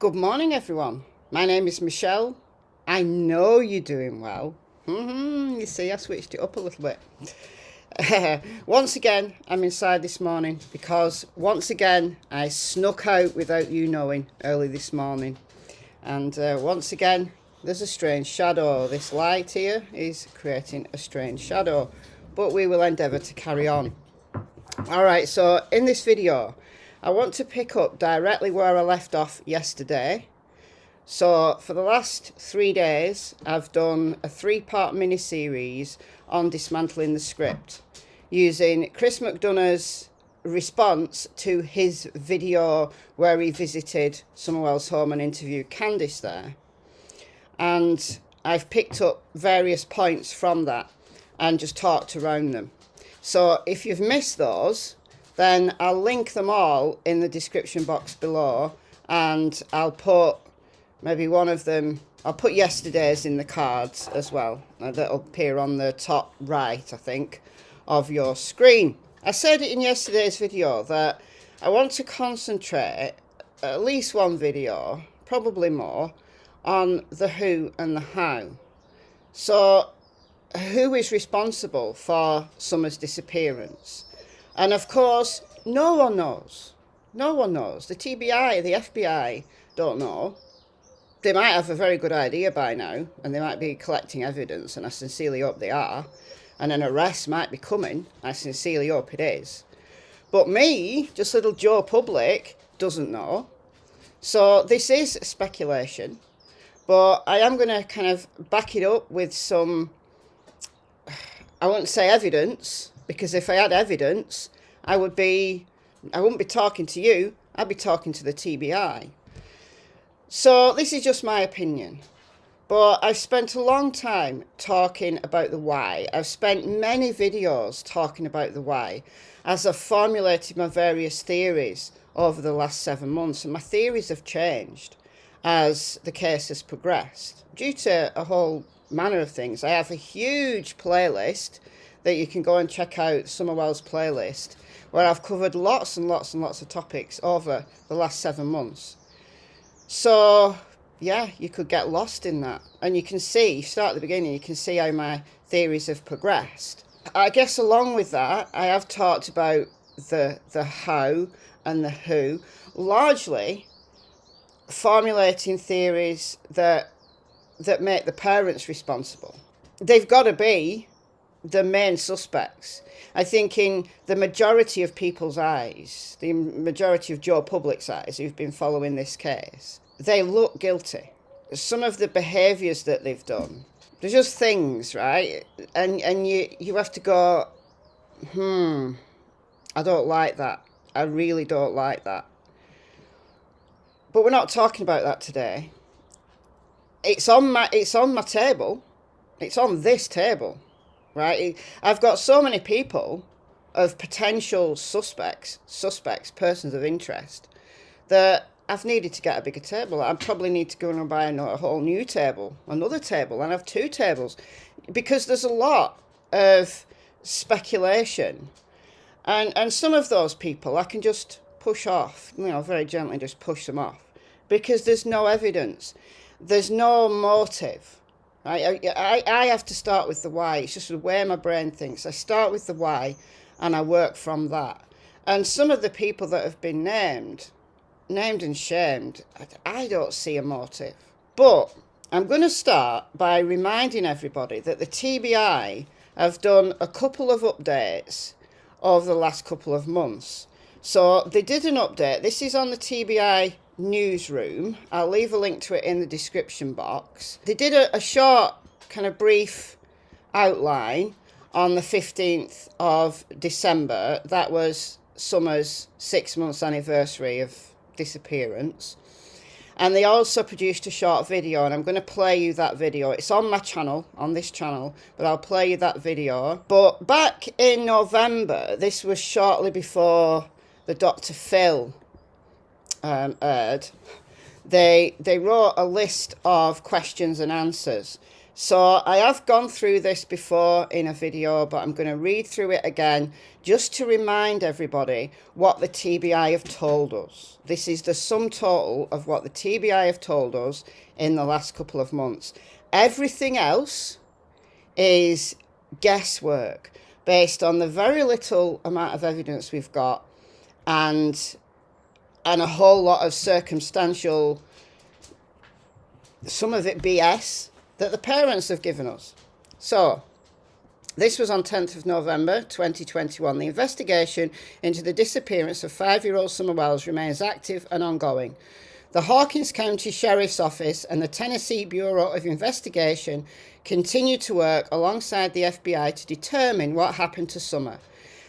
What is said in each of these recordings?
Good morning, everyone. My name is Michelle. I know you're doing well. You see, I switched it up a little bit. Once again, I'm inside this morning because once again I snuck out without you knowing early this morning. And once again, there's a strange shadow. This light here is creating a strange shadow, but we will endeavour to carry on. Alright, so in this video, I want to pick up directly where I left off yesterday. So for the last 3 days, I've done a 3-part mini-series on dismantling the script, using Chris McDonough's response to his video where he visited Summerwell's home and interviewed Candice there. And I've picked up various points from that and just talked around them. So if you've missed those, then I'll link them all in the description box below, and I'll put maybe one of them, I'll put yesterday's in the cards as well. That'll appear on the top right, I think, of your screen. I said it in yesterday's video that I want to concentrate, at least one video, probably more, on the who and the how. So, who is responsible for Summer's disappearance? And of course, no one knows. No one knows. The TBI, the FBI don't know. They might have a very good idea by now, and they might be collecting evidence, and I sincerely hope they are. And an arrest might be coming. I sincerely hope it is. But me, just little Joe Public, doesn't know. So this is speculation. But I am going to kind of back it up with some, I wouldn't say evidence, because if I had evidence, I wouldn't be talking to you, I'd be talking to the TBI. So this is just my opinion. But I've spent a long time talking about the why. I've spent many videos talking about the why as I've formulated my various theories over the last 7 months. And my theories have changed as the case has progressed due to a whole manner of things. I have a huge playlist that you can go and check out, Summerwell's playlist, where I've covered lots and lots and lots of topics over the last 7 months. So, yeah, you could get lost in that. And you can see, start at the beginning, you can see how my theories have progressed. I guess along with that, I have talked about the how and the who, largely formulating theories that make the parents responsible. They've got to be the main suspects. I think in the majority of people's eyes, the majority of Joe Public's eyes who've been following this case, they look guilty. Some of the behaviours that they've done, they're just things, right? And you have to go, I don't like that. I really don't like that. But we're not talking about that today. It's on my table. It's on this table, right? I've got so many people of potential suspects, persons of interest, that I've needed to get a bigger table. I probably need to go and buy a whole new table, another table, and have 2 tables, because there's a lot of speculation, and some of those people I can just push off, very gently just push them off, because there's no evidence, there's no motive. I have to start with the why. It's just the way my brain thinks. I start with the why and I work from that. And some of the people that have been named and shamed, I don't see a motive. But I'm going to start by reminding everybody that the TBI have done a couple of updates over the last couple of months. So they did an update. This is on the TBI newsroom. I'll leave a link to it in the description box. They did a short, kind of brief outline on the 15th of December. That was Summer's 6 months anniversary of disappearance. And they also produced a short video, and I'm going to play you that video. It's on my channel, on this channel, but I'll play you that video. But back in November, this was shortly before the Dr. Phil aired, they wrote a list of questions and answers. So I have gone through this before in a video, but I'm going to read through it again just to remind everybody what the TBI have told us. This is the sum total of what the TBI have told us in the last couple of months. Everything else is guesswork based on the very little amount of evidence we've got and a whole lot of circumstantial, some of it BS, that the parents have given us. So, this was on 10th of November 2021. The investigation into the disappearance of 5-year-old Summer Wells remains active and ongoing. The Hawkins County Sheriff's Office and the Tennessee Bureau of Investigation continue to work alongside the FBI to determine what happened to Summer.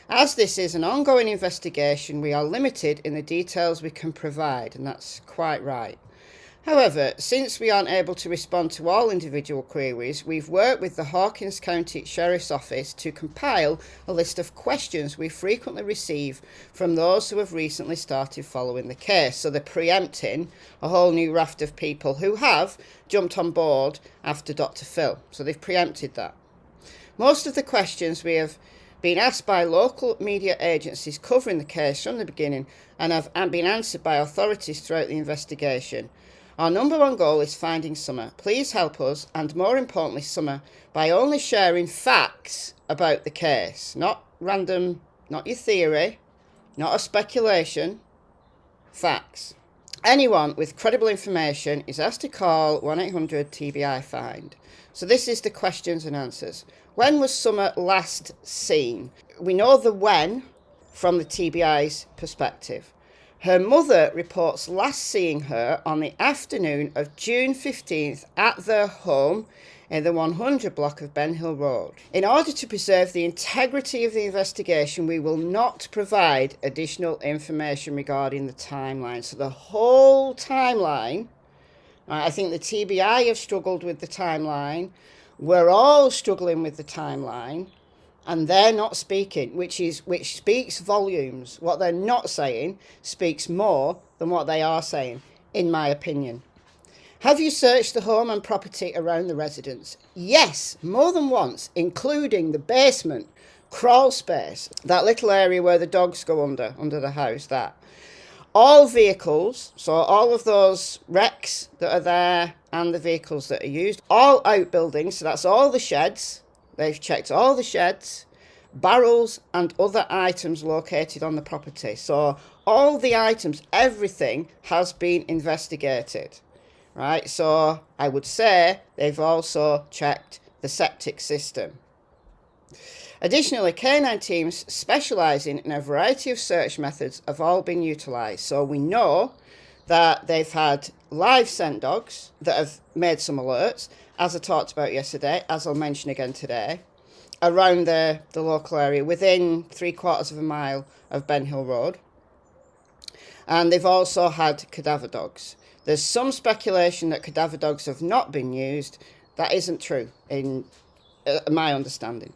As this is an ongoing investigation, we are limited in the details we can provide, and that's quite right. However, since we aren't able to respond to all individual queries, we've worked with the Hawkins County Sheriff's Office to compile a list of questions we frequently receive from those who have recently started following the case. So they're preempting a whole new raft of people who have jumped on board after Dr. Phil. So they've preempted that. Most of the questions we have been asked by local media agencies covering the case from the beginning and have been answered by authorities throughout the investigation. Our number one goal is finding Summer. Please help us, and more importantly, Summer, by only sharing facts about the case. Not random, not your theory, not a speculation, facts. Anyone with credible information is asked to call 1-800-TBI-FIND. So this is the questions and answers. When was Summer last seen? We know the when from the TBI's perspective. Her mother reports last seeing her on the afternoon of June 15th at their home in the 100 block of Ben Hill Road. In order to preserve the integrity of the investigation, we will not provide additional information regarding the timeline. So the whole timeline, I think the TBI have struggled with the timeline. We're all struggling with the timeline. And they're not speaking, which speaks volumes. What they're not saying speaks more than what they are saying, in my opinion. Have you searched the home and property around the residence? Yes, more than once, including the basement, crawl space, that little area where the dogs go under the house, that. All vehicles, so all of those wrecks that are there and the vehicles that are used, all outbuildings, so that's all the sheds. They've checked all the sheds, barrels and other items located on the property. So all the items, everything has been investigated, right? So I would say they've also checked the septic system. Additionally, canine teams specialising in a variety of search methods have all been utilised. So we know that they've had live scent dogs that have made some alerts, as I talked about yesterday, as I'll mention again today, around the local area, within 3/4 of a mile of Ben Hill Road. And they've also had cadaver dogs. There's some speculation that cadaver dogs have not been used. That isn't true, in my understanding.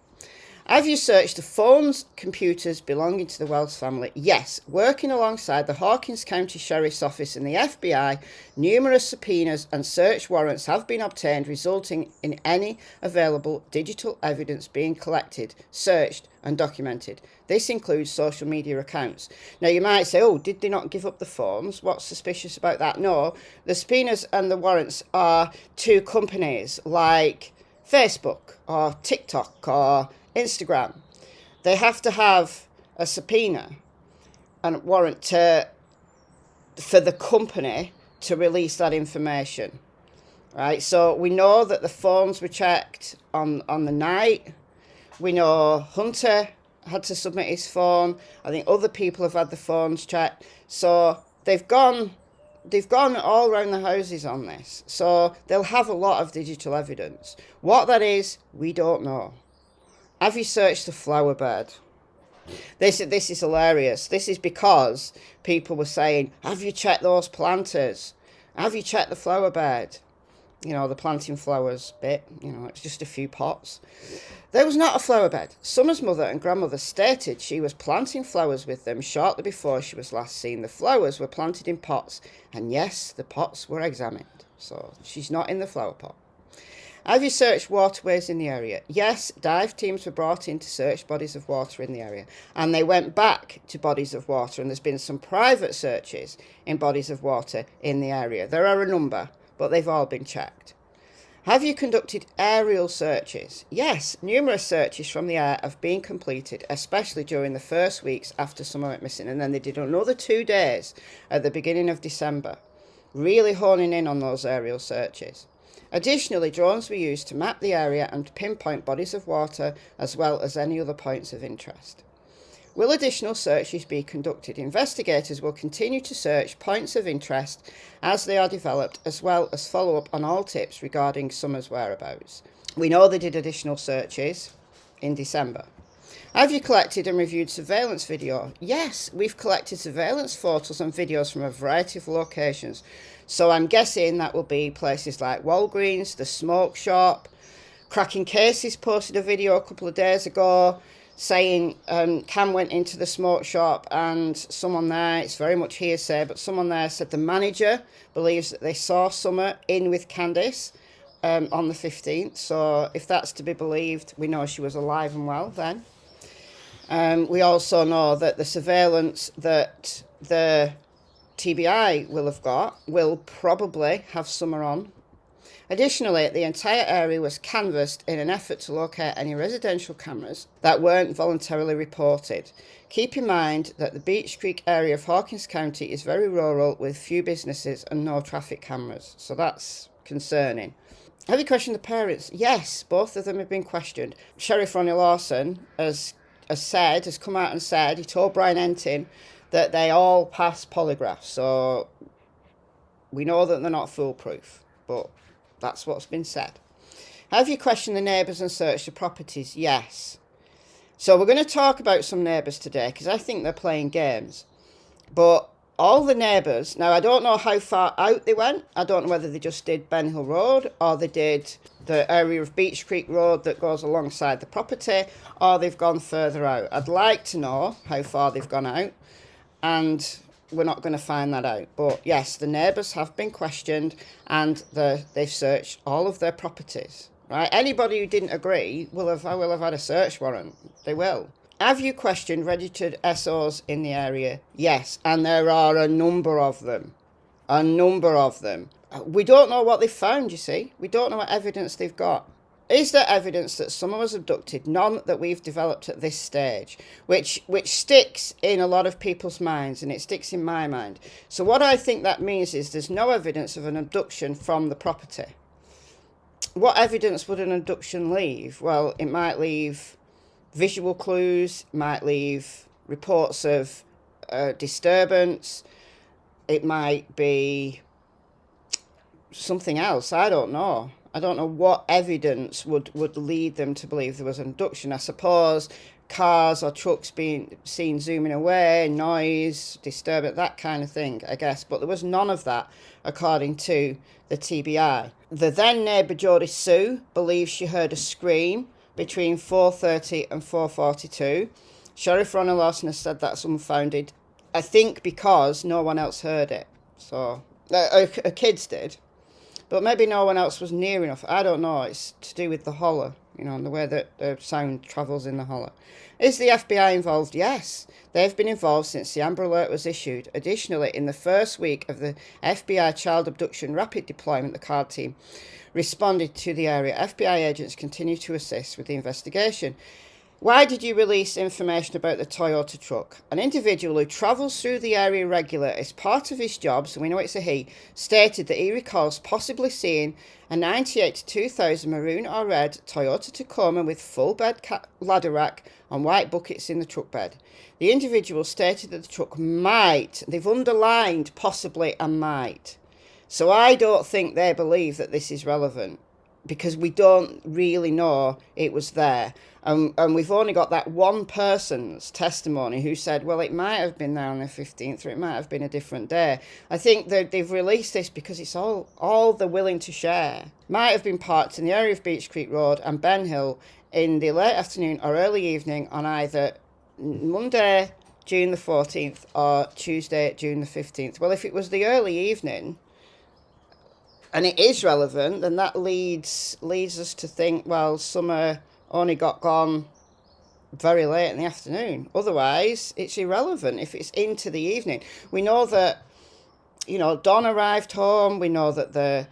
Have you searched the phones, computers belonging to the Wells family? Yes. Working alongside the Hawkins County Sheriff's Office and the FBI, numerous subpoenas and search warrants have been obtained, resulting in any available digital evidence being collected, searched and documented. This includes social media accounts. Now you might say, oh, did they not give up the phones? What's suspicious about that? No, the subpoenas and the warrants are to companies like Facebook or TikTok or Instagram. They have to have a subpoena and warrant for the company to release that information, right? So we know that the phones were checked on the night. We know Hunter had to submit his phone. I think other people have had the phones checked. So they've gone all around the houses on this. So they'll have a lot of digital evidence. What that is, we don't know. Have you searched the flower bed? This is hilarious. This is because people were saying, have you checked those planters? Have you checked the flower bed? You know, the planting flowers bit. You know, it's just a few pots. There was not a flower bed. Summer's mother and grandmother stated she was planting flowers with them shortly before she was last seen. The flowers were planted in pots, and yes, the pots were examined. So she's not in the flower pot. Have you searched waterways in the area? Yes, dive teams were brought in to search bodies of water in the area, and they went back to bodies of water, and there's been some private searches in bodies of water in the area. There are a number, but they've all been checked. Have you conducted aerial searches? Yes, numerous searches from the air have been completed, especially during the first weeks after someone went missing, and then they did another 2 days at the beginning of December, really honing in on those aerial searches. Additionally, drones were used to map the area and pinpoint bodies of water as well as any other points of interest. Will additional searches be conducted? Investigators will continue to search points of interest as they are developed, as well as follow up on all tips regarding Summer's whereabouts. We know they did additional searches in December. Have you collected and reviewed surveillance video? Yes, we've collected surveillance photos and videos from a variety of locations. So I'm guessing that will be places like Walgreens, the smoke shop. Cracking Cases posted a video a couple of days ago saying Cam went into the smoke shop and someone there, it's very much hearsay, but someone there said the manager believes that they saw Summer in with Candice on the 15th. So if that's to be believed, we know she was alive and well then. We also know that the surveillance that the TBI will have got will probably have Summer on. Additionally, the entire area was canvassed in an effort to locate any residential cameras that weren't voluntarily reported. Keep in mind that the Beech Creek area of Hawkins County is very rural with few businesses and no traffic cameras, so that's concerning. Have you questioned the parents? Yes, both of them have been questioned. Sheriff Ronnie Lawson has come out and said, he told Brian Entin that they all passed polygraphs, so we know that they're not foolproof, but that's what's been said. Have you questioned the neighbours and searched the properties? Yes. So we're going to talk about some neighbours today because I think they're playing games. But all the neighbours, now I don't know how far out they went. I don't know whether they just did Ben Hill Road or they did the area of Beech Creek Road that goes alongside the property, or they've gone further out. I'd like to know how far they've gone out, and we're not going to find that out. But yes, the neighbours have been questioned and they've searched all of their properties. Right? Anybody who didn't agree will have had a search warrant. They will. Have you questioned registered SOs in the area? Yes, and there are a number of them. A number of them. We don't know what they've found, you see. We don't know what evidence they've got. Is there evidence that someone was abducted? None that we've developed at this stage, which sticks in a lot of people's minds, and it sticks in my mind. So what I think that means is there's no evidence of an abduction from the property. What evidence would an abduction leave? Well, it might leave visual clues, it might leave reports of disturbance, it might be something else, I don't know. I don't know what evidence would lead them to believe there was an abduction. I suppose cars or trucks being seen zooming away, noise, disturbance, that kind of thing, I guess. But there was none of that, according to the TBI. The then neighbour, Jodie Sue, believes she heard a scream between 4:30 and 4:42. Sheriff Ronald Lawson has said that's unfounded, I think because no one else heard it. So, her kids did. But maybe no one else was near enough. I don't know. It's to do with the holler, and the way that the sound travels in the holler. Is the FBI involved? Yes. They've been involved since the Amber Alert was issued. Additionally, in the first week of the FBI Child Abduction Rapid Deployment, the CARD team responded to the area. FBI agents continue to assist with the investigation. Why did you release information about the Toyota truck? An individual who travels through the area regularly as part of his job, so we know it's a he, stated that he recalls possibly seeing a 98 2000 maroon or red Toyota Tacoma with full bed ladder rack and white buckets in the truck bed. The individual stated that the truck might, they've underlined possibly and might. So I don't think they believe that this is relevant, because we don't really know it was there. And we've only got that one person's testimony who said, well, it might have been there on the 15th, or it might have been a different day. I think that they've released this because it's all they're willing to share. Might have been parked in the area of Beech Creek Road and Ben Hill in the late afternoon or early evening on either Monday, June the 14th, or Tuesday, June the 15th. Well, if it was the early evening, and it is relevant, then that leads us to think, well, Summer only got gone very late in the afternoon. Otherwise, it's irrelevant if it's into the evening. We know that, Dawn arrived home. We know that the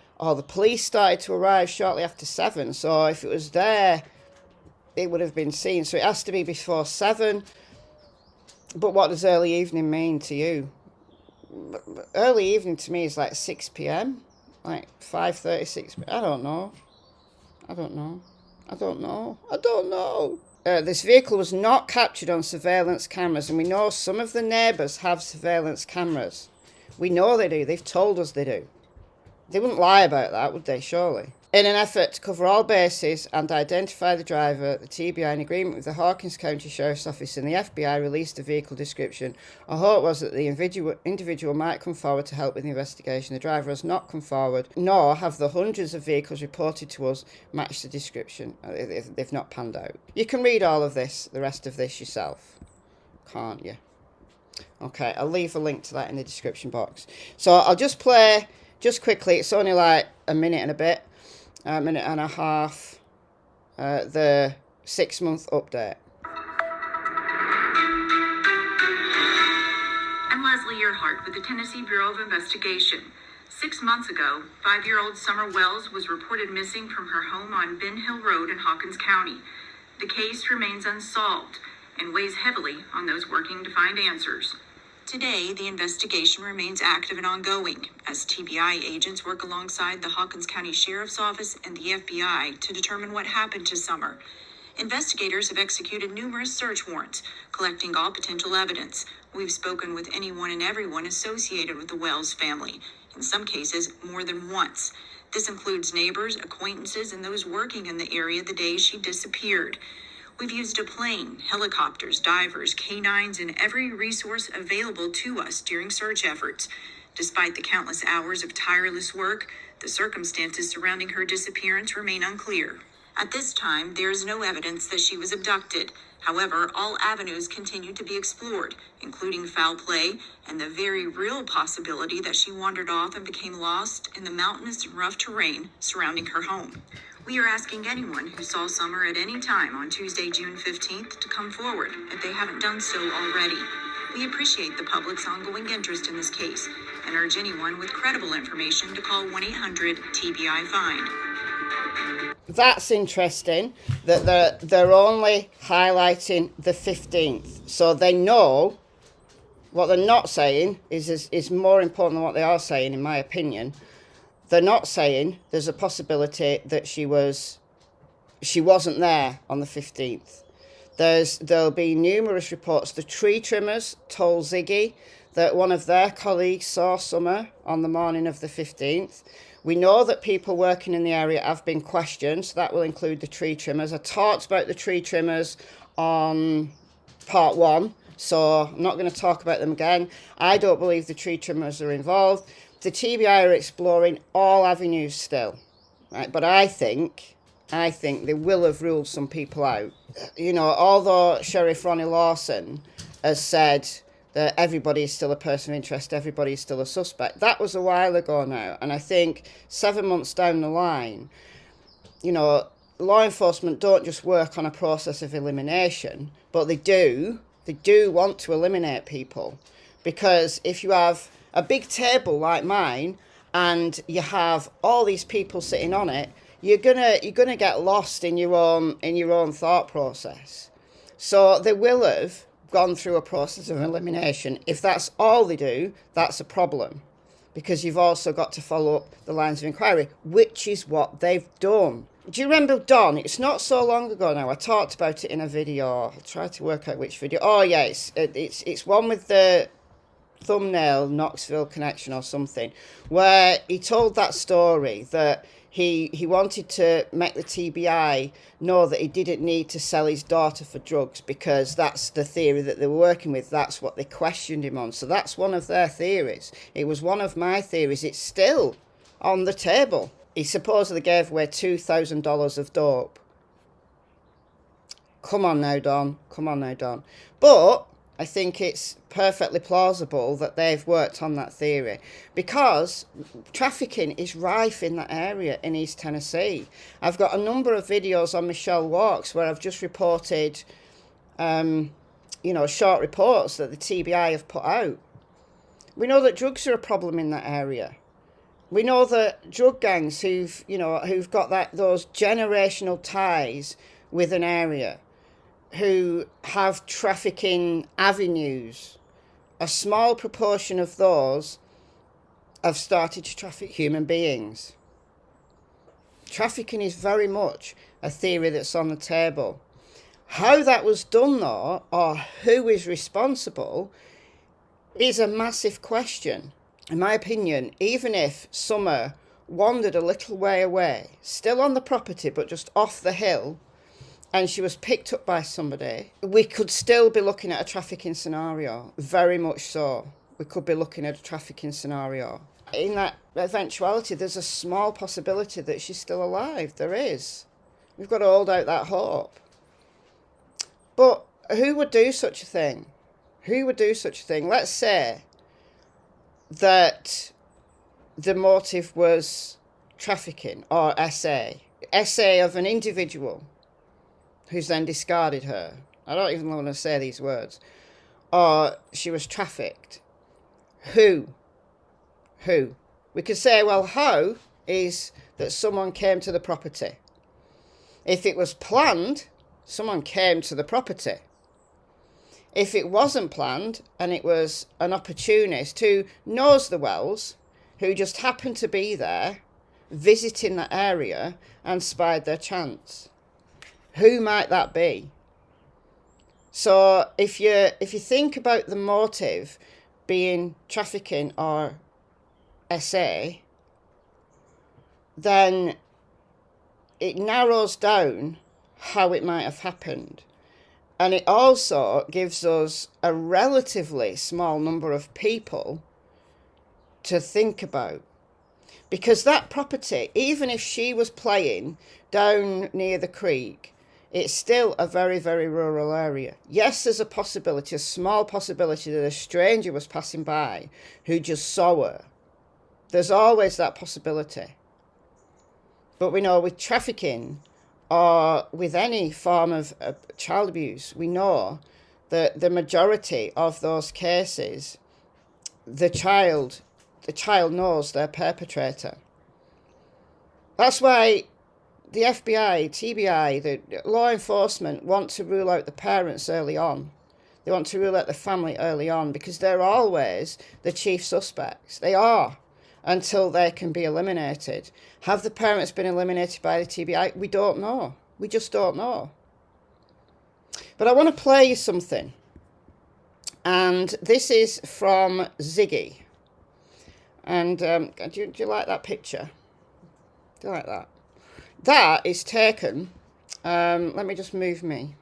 police started to arrive shortly after 7. So if it was there, it would have been seen. So it has to be before 7. But what does early evening mean to you? Early evening to me is like 6 p.m. Like 5:30, 6 p.m. I don't know. This vehicle was not captured on surveillance cameras, and we know some of the neighbours have surveillance cameras. We know they do. They've told us they do. They wouldn't lie about that, would they, surely? In an effort to cover all bases and identify the driver, the TBI, in agreement with the Hawkins County Sheriff's Office and the FBI, released a vehicle description. Our hope was that the individual might come forward to help with the investigation. The driver has not come forward, nor have the hundreds of vehicles reported to us matched the description. They've not panned out. You can read all of this, the rest of this yourself, can't you? Okay, I'll leave a link to that in the description box. So I'll just play, just quickly, it's only like a minute and a bit. A minute and a half, the 6-month update. I'm Leslie Earhart with the Tennessee Bureau of Investigation. 6 months ago, 5-year-old Summer Wells was reported missing from her home on Ben Hill Road in Hawkins County. The case remains unsolved and weighs heavily on those working to find answers. Today, the investigation remains active and ongoing as TBI agents work alongside the Hawkins County Sheriff's Office and the FBI to determine what happened to Summer. Investigators have executed numerous search warrants, collecting all potential evidence. We've spoken with anyone and everyone associated with the Wells family, in some cases more than once. This includes neighbors, acquaintances, and those working in the area the day she disappeared. We've used a plane, helicopters, divers, canines, and every resource available to us during search efforts. Despite the countless hours of tireless work, the circumstances surrounding her disappearance remain unclear. At this time, there is no evidence that she was abducted. However, all avenues continue to be explored, including foul play and the very real possibility that she wandered off and became lost in the mountainous and rough terrain surrounding her home. We are asking anyone who saw Summer at any time on Tuesday, June 15th to come forward if they haven't done so already. We appreciate the public's ongoing interest in this case and urge anyone with credible information to call 1-800-TBI-FIND. That's interesting that they're only highlighting the 15th. So they know what they're not saying is more important than what they are saying, in my opinion. They're not saying there's a possibility that she wasn't there on the 15th. There'll be numerous reports. The tree trimmers told Ziggy that one of their colleagues saw Summer on the morning of the 15th. We know that people working in the area have been questioned, so that will include the tree trimmers. I talked about the tree trimmers on part 1, so I'm not going to talk about them again. I don't believe the tree trimmers are involved. The TBI are exploring all avenues still, right? But I think they will have ruled some people out. Although Sheriff Ronnie Lawson has said that everybody is still a person of interest, everybody is still a suspect. That was a while ago now, and I think 7 months down the line, law enforcement don't just work on a process of elimination, but they do want to eliminate people, because if you have a big table like mine and you have all these people sitting on it, you're gonna get lost in your own thought process. So they will have gone through a process of elimination. If that's all they do, that's a problem, because you've also got to follow up the lines of inquiry, which is what they've done. Do you remember Don? It's not so long ago now. I talked about it in a video. I'll try to work out which video. Oh yeah, it's one with the thumbnail Knoxville connection or something, where he told that story that he wanted to make the TBI know that he didn't need to sell his daughter for drugs, because that's the theory that they were working with. That's what they questioned him on. So that's one of their theories. It was one of my theories. It's still on the table. He supposedly gave away $2,000 of dope. Come on now, Don. But I think it's perfectly plausible that they've worked on that theory, because trafficking is rife in that area in East Tennessee. I've got a number of videos on Michelle Walks where I've just reported, short reports that the TBI have put out. We know that drugs are a problem in that area. We know that drug gangs who've got those generational ties with an area, who have trafficking avenues, a small proportion of those have started to traffic human beings. Trafficking is very much a theory that's on the table. How that was done, though, or who is responsible, is a massive question. In my opinion, even if Summer wandered a little way away, still on the property but just off the hill, and she was picked up by somebody, we could still be looking at a trafficking scenario. Very much so. We could be looking at a trafficking scenario. In that eventuality, there's a small possibility that she's still alive. There is. We've got to hold out that hope. But who would do such a thing? Who would do such a thing? Let's say that the motive was trafficking or SA. SA of an individual who's then discarded her. I don't even want to say these words. Or she was trafficked. Who? We could say, well, how is that someone came to the property. If it was planned, someone came to the property. If it wasn't planned and it was an opportunist who knows the wells, who just happened to be there, visiting that area and spied their chance, who might that be? So if you think about the motive being trafficking or SA, then it narrows down how it might have happened. And it also gives us a relatively small number of people to think about. Because that property, even if she was playing down near the creek, it's still a very, very rural area. Yes, there's a possibility, a small possibility, that a stranger was passing by who just saw her. There's always that possibility. But we know with trafficking or with any form of child abuse, we know that the majority of those cases, the child knows their perpetrator. That's why the FBI, TBI, the law enforcement want to rule out the parents early on. They want to rule out the family early on because they're always the chief suspects. They are, until they can be eliminated. Have the parents been eliminated by the TBI? We don't know. We just don't know. But I want to play you something. And this is from Ziggy. And do you like that picture? Do you like that? That is taken, let me just move me.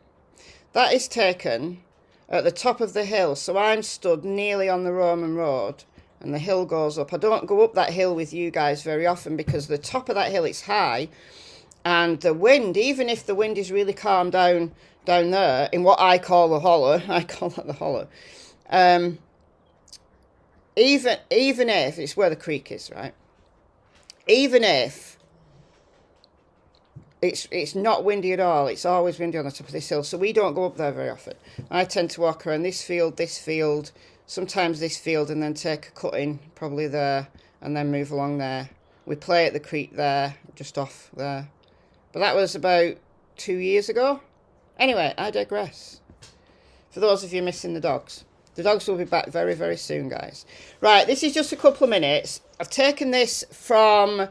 That is taken at the top of the hill. So I'm stood nearly on the Roman road and the hill goes up. I don't go up that hill with you guys very often because the top of that hill is high and the wind, even if the wind is really calm down there in what I call the hollow, I call that the hollow. Even if it's where the creek is, right? Even if it's not windy at all, it's always windy on the top of this hill, so we don't go up there very often. I tend to walk around this field, sometimes this field, and then take a cutting, probably there, and then move along there. We play at the creek there, just off there. But that was about 2 years ago. Anyway, I digress. For those of you missing the dogs will be back very, very soon, guys. Right, this is just a couple of minutes. I've taken this from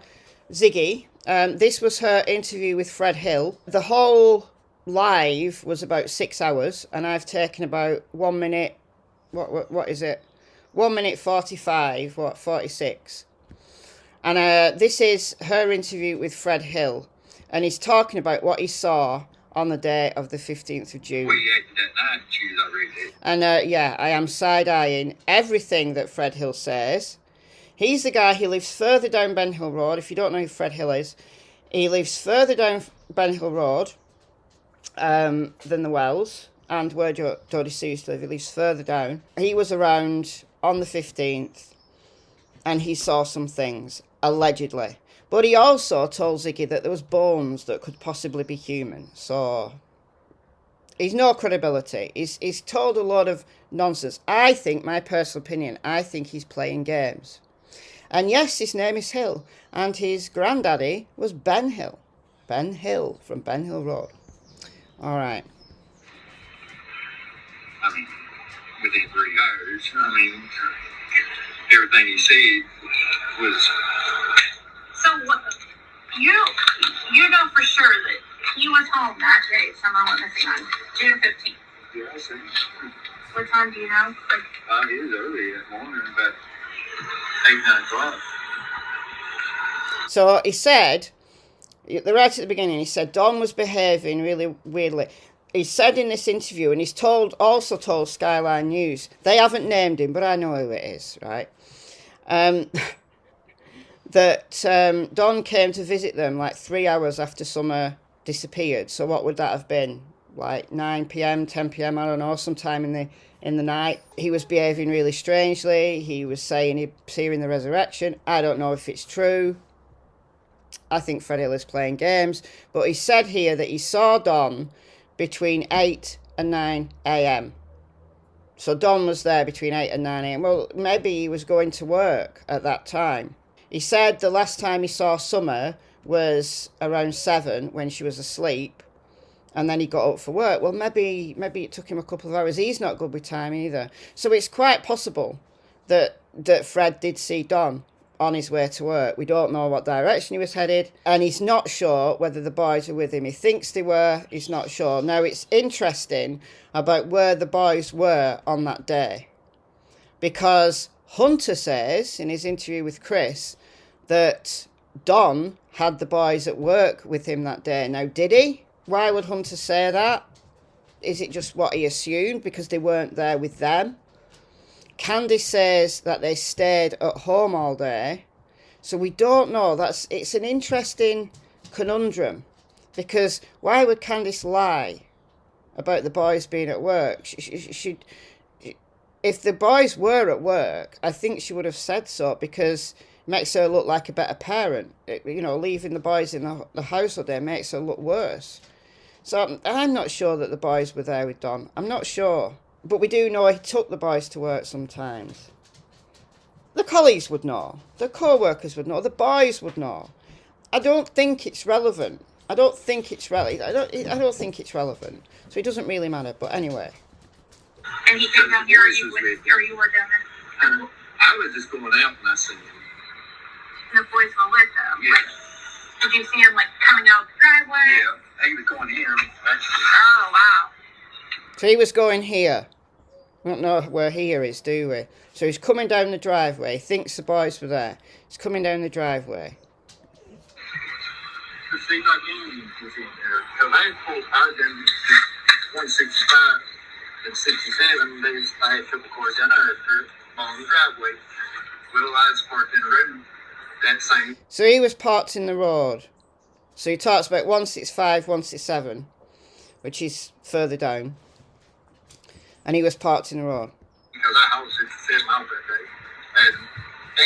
Ziggy. This was her interview with Fred Hill. The whole live was about 6 hours, and I've taken about 1 minute. What is it? 1 minute 45. 46. And this is her interview with Fred Hill, and he's talking about what he saw on the day of the 15th of June. And yeah, I am side-eyeing everything that Fred Hill says. He's the guy who lives further down Ben Hill Road. If you don't know who Fred Hill is, he lives further down Ben Hill Road than the Wells. and where Jody Sue used to live, he lives further down. He was around on the 15th, and he saw some things, allegedly. But he also told Ziggy that there was bones that could possibly be human. So he's no credibility. He's told a lot of nonsense. I think, my personal opinion, I think he's playing games. And yes, his name is Hill, and his granddaddy was Ben Hill. Ben Hill from Ben Hill Road. All right. I mean, within 3 hours, I mean, everything he said was... So what? You know for sure that he was home that day. Someone went missing on June 15th. Yeah, I see. What time do you know? It was early that morning, about 8, 9 o'clock. So he said, right at the beginning, he said Don was behaving really weirdly. He said in this interview, and he's also told Skyline News, they haven't named him, but I know who it is, right? That Don came to visit them like 3 hours after Summer disappeared. So what would that have been? Like 9 p.m, 10 p.m, I don't know, sometime in the night. He was behaving really strangely. He was saying he'd hearing the resurrection. I don't know if it's true. I think Fred Hill is playing games. But he said here that he saw Don between 8 and 9 a.m. So Don was there between 8 and 9 a.m. Well, maybe he was going to work at that time. He said the last time he saw Summer was around 7 when she was asleep, and then he got up for work. Well, maybe it took him a couple of hours. He's not good with time either. So it's quite possible that Fred did see Don on his way to work. We don't know what direction he was headed, and he's not sure whether the boys were with him. He thinks they were, he's not sure. Now, it's interesting about where the boys were on that day, because Hunter says in his interview with Chris that Don had the boys at work with him that day. Now, did he? Why would Hunter say that? Is it just what he assumed because they weren't there with them? Candy says that they stayed at home all day. So we don't know. It's an interesting conundrum, because why would Candice lie about the boys being at work? If the boys were at work, I think she would have said so, because it makes her look like a better parent. Leaving the boys in the house all day makes her look worse. So I'm not sure that the boys were there with Don. I'm not sure. But we do know he took the boys to work sometimes. The colleagues would know. The co-workers would know. The boys would know. I don't think it's relevant. I don't think it's relevant. So it doesn't really matter. But anyway. And he came down here, or you were down there? I was just going out and I seen him. The boys were with him? Yeah. Did you see him, coming out the driveway? Yeah, he was going here, actually. Oh, wow. So he was going here. We don't know where here is, do we? So he's coming down the driveway. He thinks the boys were there. He's coming down the driveway. It seemed like Indians was in there. Because I was in 165 and 67. I had a couple cars down there on the driveway. Well, I was parked in the road. That same. So he was parked in the road. So he talks about 165, 167, which is further down. And he was parked in the road. Because I was 67 miles that day. And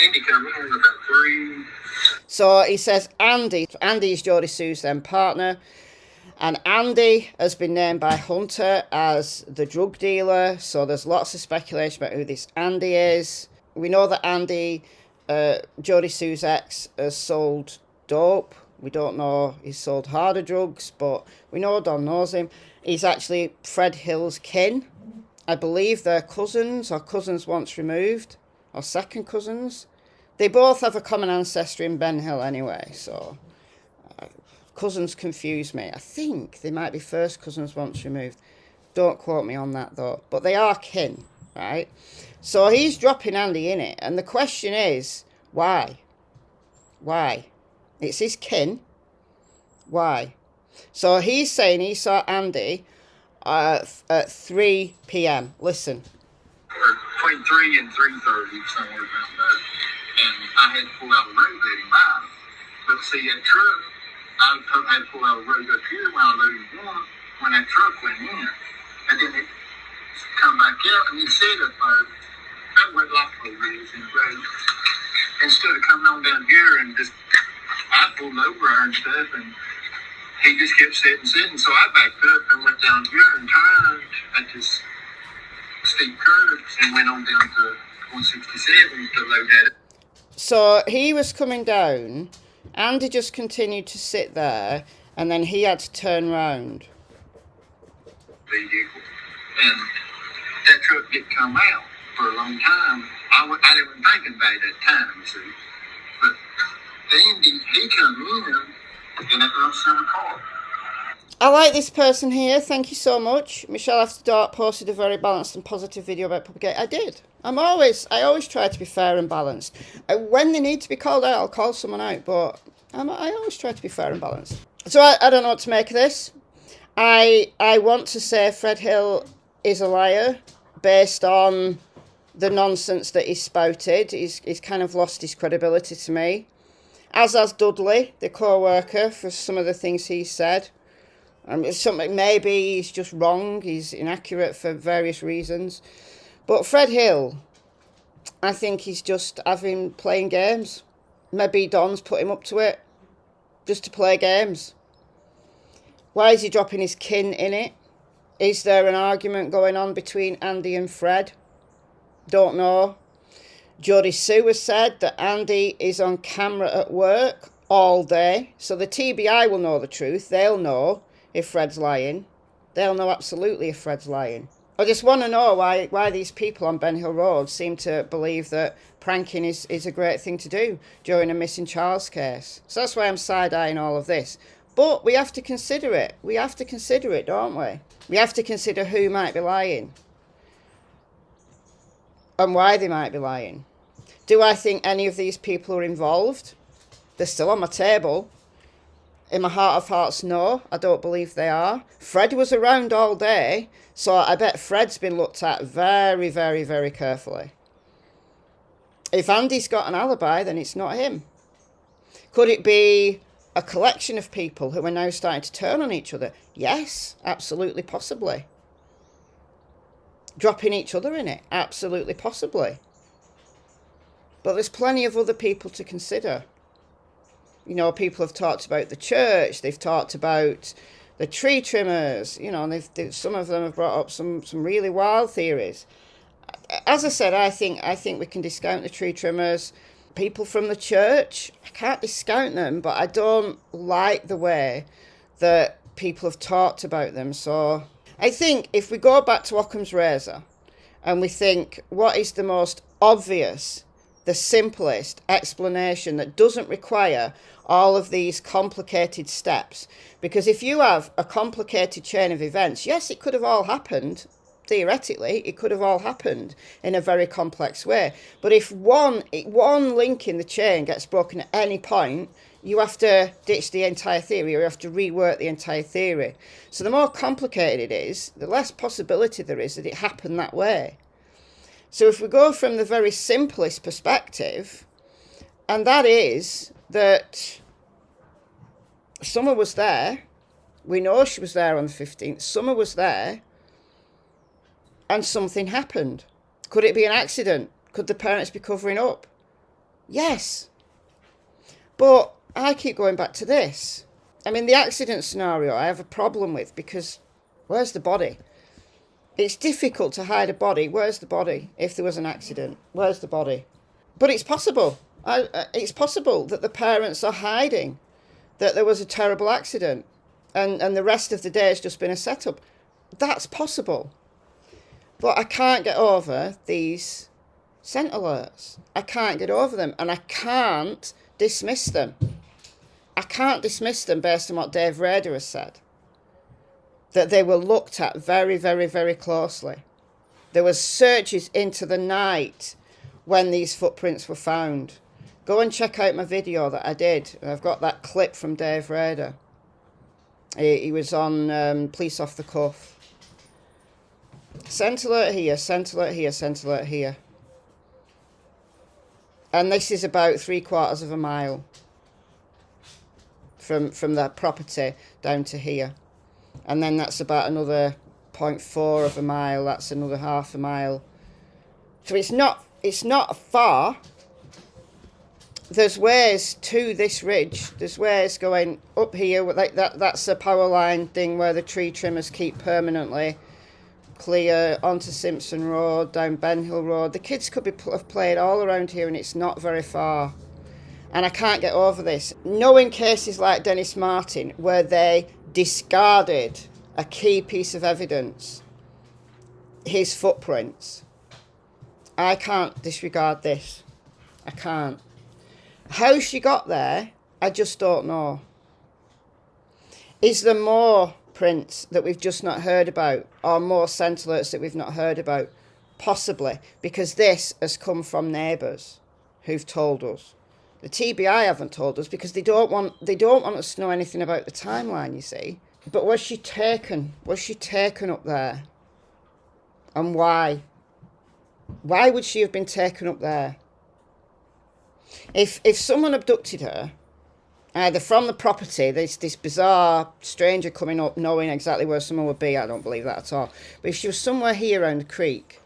Andy come in about 3. So he says Andy is Jody Sue's then partner. And Andy has been named by Hunter as the drug dealer. So there's lots of speculation about who this Andy is. We know that Andy, Jody Sue's ex, has sold dope. We don't know he's sold harder drugs, but we know Don knows him. He's actually Fred Hill's kin. I believe they're cousins, or cousins once removed, or second cousins. They both have a common ancestor in Ben Hill anyway, so cousins confuse me. I think they might be first cousins once removed. Don't quote me on that though. But they are kin, right? So he's dropping Andy in it, and the question is, why? Why? It's his kin. Why? So he's saying he saw Andy at 3 p.m. Listen. Between 3 and 3:30, somewhere around there. And I had to pull out the road let him by. But see, that truck, I had to pull out the road up here when I loaded one, when that truck went in. and then it come back out, and he said that went like a reason, right? Instead of coming on down here and just, I pulled over her and stuff, and he just kept sitting. So I backed up and went down here and turned at this steep curve and went on down to 167 to load at it. So he was coming down, Andy just continued to sit there, and then he had to turn round. Vehicle. And that truck didn't come out for a long time. I didn't think about it at that time, you see. But then he come in and it was in a car. I like this person here. Thank you so much. MichelleAfterDark posted a very balanced and positive video about propagate. I did. I always try to be fair and balanced. When they need to be called out, I'll call someone out. But I always try to be fair and balanced. So I don't know what to make of this. I want to say Fred Hill is a liar based on the nonsense that he spouted. He's kind of lost his credibility to me. As has Dudley, the co-worker, for some of the things he said. Maybe he's just wrong, he's inaccurate for various reasons. But Fred Hill, I think he's just playing games. Maybe Don's put him up to it, just to play games. Why is he dropping his kin in it? Is there an argument going on between Andy and Fred? Don't know. Jodie Sue has said that Andy is on camera at work all day. So the TBI will know the truth. They'll know if Fred's lying. They'll know absolutely if Fred's lying. I just want to know why these people on Ben Hill Road seem to believe that pranking is a great thing to do during a missing child's case. So that's why I'm side-eyeing all of this. But we have to consider it. We have to consider it, don't we? We have to consider who might be lying. And why they might be lying. Do I think any of these people are involved? They're still on my table. In my heart of hearts, no, I don't believe they are. Fred was around all day, so I bet Fred's been looked at very, very, very carefully. If Andy's got an alibi, then it's not him. Could it be a collection of people who are now starting to turn on each other? Yes, absolutely, possibly. Dropping each other in it? Absolutely, possibly. But there's plenty of other people to consider. You know, people have talked about the church, they've talked about the tree trimmers, you know, and some of them have brought up some really wild theories. As I said, I think we can discount the tree trimmers. People from the church, I can't discount them, but I don't like the way that people have talked about them. So I think if we go back to Occam's razor and we think, what is the most obvious, the simplest explanation that doesn't require all of these complicated steps? Because if you have a complicated chain of events, yes, it could have all happened. Theoretically, it could have all happened in a very complex way. But if one link in the chain gets broken at any point, you have to ditch the entire theory, or you have to rework the entire theory. So the more complicated it is, the less possibility there is that it happened that way. So if we go from the very simplest perspective, and that is that Summer was there, we know she was there on the 15th, Summer was there, and something happened. Could it be an accident? Could the parents be covering up? Yes. But I keep going back to this. I mean, the accident scenario I have a problem with, because where's the body? It's difficult to hide a body. Where's the body if there was an accident? Where's the body? But it's possible. It's possible that the parents are hiding that there was a terrible accident and the rest of the day has just been a setup. That's possible. But I can't get over these scent alerts. I can't get over them, and I can't dismiss them. I can't dismiss them based on what Dave Rader has said. That they were looked at very, very, very closely. There was searches into the night when these footprints were found. Go and check out my video that I did. I've got that clip from Dave Rader. He was on Police Off the Cuff. Scent alert here, scent alert here, scent alert here. And this is about 3/4 of a mile from that property down to here. And then that's about another 0.4 of a mile. That's another half a mile. So it's not far. There's ways to this ridge. There's ways going up here. Like that's a power line thing where the tree trimmers keep permanently clear, onto Simpson Road, down Ben Hill Road. The kids could have played all around here, and it's not very far. And I can't get over this. Knowing cases like Dennis Martin, where they discarded a key piece of evidence, his footprints, I can't disregard this. I can't. How she got there, I just don't know. Is there more prints that we've just not heard about, or more scent alerts that we've not heard about? Possibly, because this has come from neighbours who've told us. The TBI haven't told us because they don't want us to know anything about the timeline, you see. But was she taken? Was she taken up there? And why? Why would she have been taken up there? If someone abducted her, either from the property, this bizarre stranger coming up knowing exactly where someone would be, I don't believe that at all. But if she was somewhere here around the creek,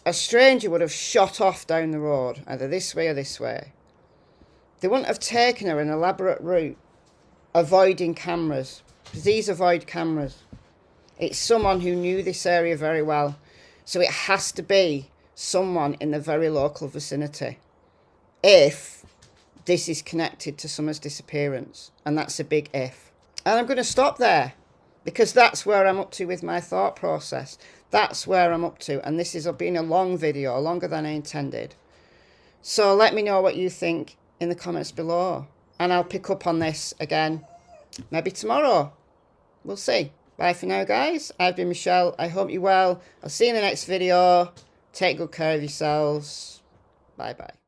a stranger would have shot off down the road, either this way or this way. They wouldn't have taken her an elaborate route, avoiding cameras. Because these avoid cameras. It's someone who knew this area very well. So it has to be someone in the very local vicinity. If this is connected to Summer's disappearance. And that's a big if. And I'm going to stop there. Because that's where I'm up to with my thought process. That's where I'm up to. And this has been a long video, longer than I intended. So let me know what you think in the comments below. And I'll pick up on this again, maybe tomorrow. We'll see. Bye for now, guys. I've been Michelle. I hope you're well. I'll see you in the next video. Take good care of yourselves. Bye-bye.